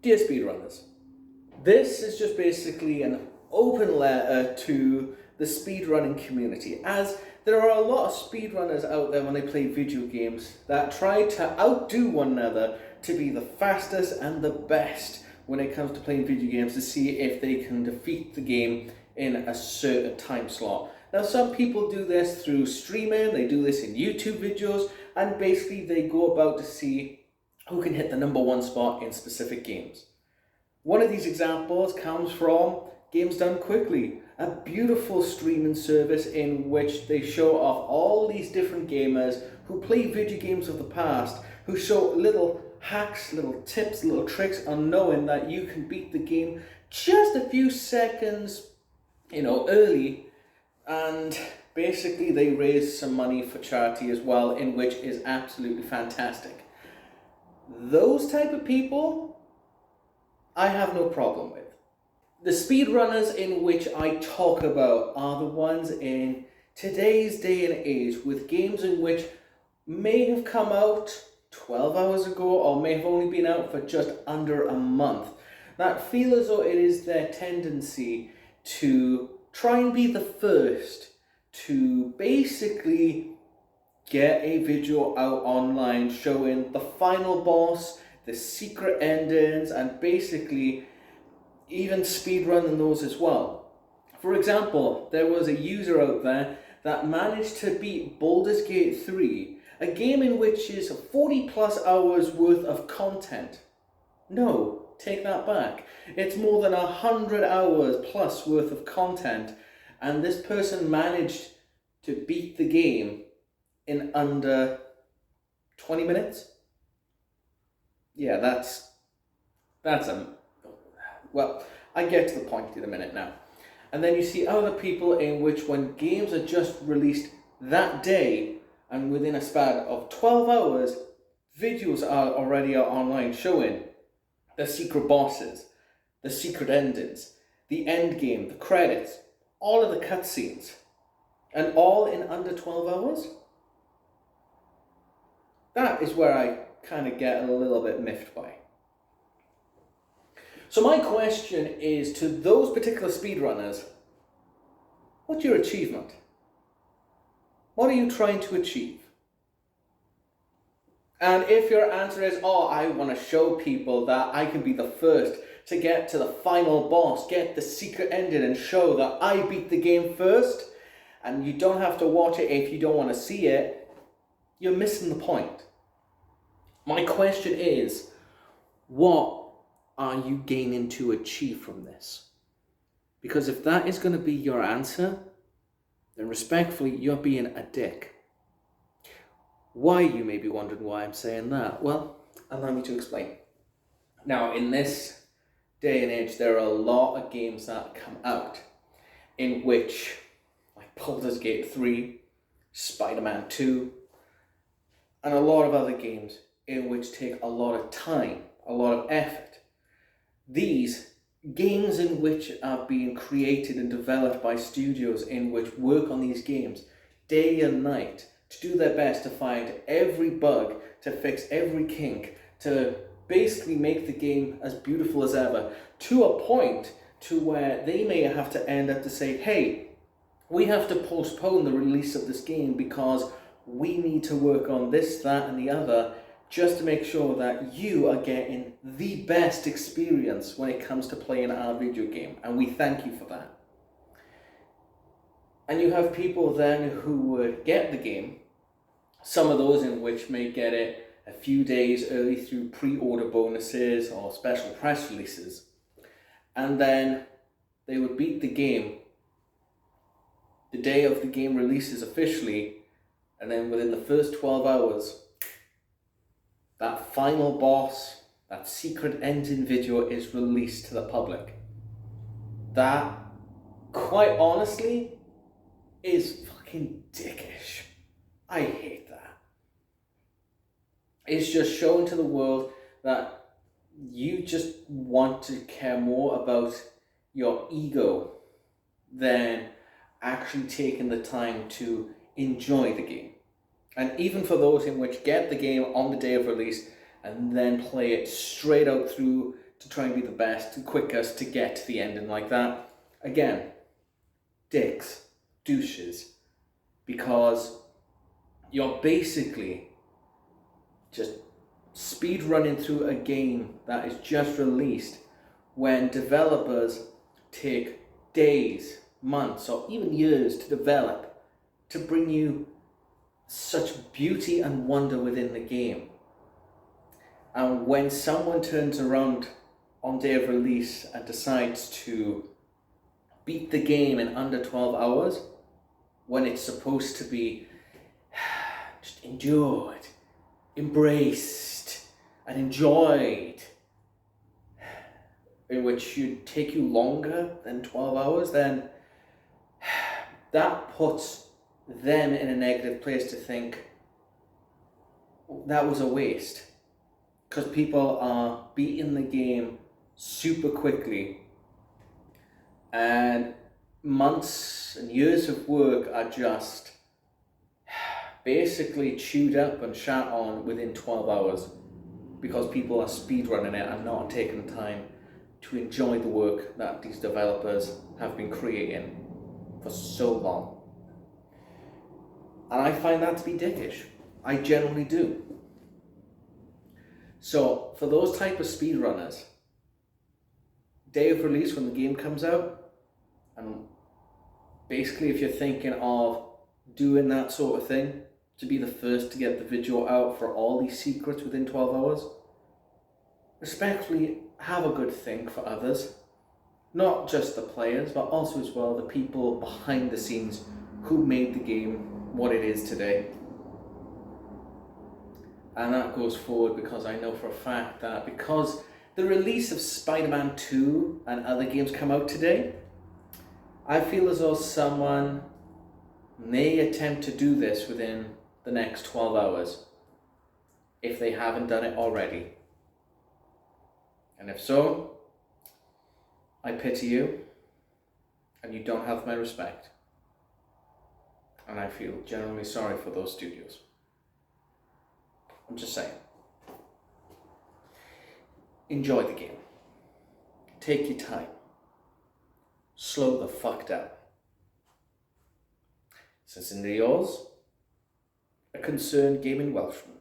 Dear speedrunners, this is just basically an open letter to the speedrunning community, as there are a lot of speedrunners out there when they play video games that try to outdo one another to be the fastest and the best when it comes to playing video games, to see if they can defeat the game in a certain time slot. Now, some people do this through streaming, they do this in YouTube videos, and basically they go about to see who can hit the #1 spot in specific games. One of these examples comes from Games Done Quickly, a beautiful streaming service in which they show off all these different gamers who play video games of the past, who show little hacks, little tips, little tricks on knowing that you can beat the game just a few seconds, early. And basically they raise some money for charity as well, in which is absolutely fantastic. Those type of people, I have no problem with. The speedrunners in which I talk about are the ones in today's day and age, with games in which may have come out 12 hours ago or may have only been out for just under a month, that feel as though it is their tendency to try and be the first to basically get a video out online showing the final boss, the secret endings, and basically even speedrunning those as well. For example, there was a user out there that managed to beat Baldur's Gate 3, a game in which is 40 plus hours worth of content. No, take that back. It's more than 100 hours plus worth of content, and this person managed to beat the game in under 20 minutes. Yeah, well, I get to the point in a minute now. And then you see other people in which, when games are just released that day and within a span of 12 hours, videos are already online showing the secret bosses, the secret endings, the end game, the credits, all of the cutscenes, and all in under 12 hours. That is where I kind of get a little bit miffed by. So my question is to those particular speedrunners, what's your achievement? What are you trying to achieve? And if your answer is, I want to show people that I can be the first to get to the final boss, get the secret ending, and show that I beat the game first, and you don't have to watch it if you don't want to see it, you're missing the point. My question is, what are you gaining to achieve from this? Because if that is going to be your answer, then respectfully, you're being a dick. Why, you may be wondering why I'm saying that? Well, allow me to explain. Now, in this day and age, there are a lot of games that come out in which, like Baldur's Gate 3, Spider-Man 2, and a lot of other games in which take a lot of time, a lot of effort. These games in which are being created and developed by studios in which work on these games day and night to do their best to find every bug, to fix every kink, to basically make the game as beautiful as ever, to a point to where they may have to end up to say, hey, we have to postpone the release of this game because we need to work on this, that, and the other, just to make sure that you are getting the best experience when it comes to playing our video game. And we thank you for that. And you have people then who would get the game, some of those in which may get it a few days early through pre-order bonuses or special press releases. And then they would beat the game the day of the game releases officially, and then within the first 12 hours, that final boss, that secret ending video is released to the public. That, quite honestly, is fucking dickish. I hate that. It's just showing to the world that you just want to care more about your ego than actually taking the time to enjoy the game. And even for those in which get the game on the day of release and then play it straight out through to try and be the best and quickest to get to the ending like that. Again, dicks, douches, because you're basically just speed running through a game that is just released when developers take days, months, or even years to develop to bring you such beauty and wonder within the game. And when someone turns around on day of release and decides to beat the game in under 12 hours, when it's supposed to be just endured, embraced, and enjoyed, in which should take you longer than 12 hours, then that puts them in a negative place to think that was a waste. Because people are beating the game super quickly, and months and years of work are just basically chewed up and shat on within 12 hours because people are speedrunning it and not taking the time to enjoy the work that these developers have been creating for so long. And I find that to be dickish. I generally do. So for those type of speedrunners, day of release when the game comes out, and basically if you're thinking of doing that sort of thing, to be the first to get the video out for all these secrets within 12 hours, respectfully have a good think for others. Not just the players, but also as well the people behind the scenes who made the game what it is today. And that goes forward because I know for a fact that because the release of Spider-Man 2 and other games come out today, I feel as though someone may attempt to do this within the next 12 hours if they haven't done it already. And if so, I pity you, and you don't have my respect. And I feel genuinely sorry for those studios. I'm just saying. Enjoy the game. Take your time. Slow the fuck down. Sincerely yours, a concerned gaming Welshman.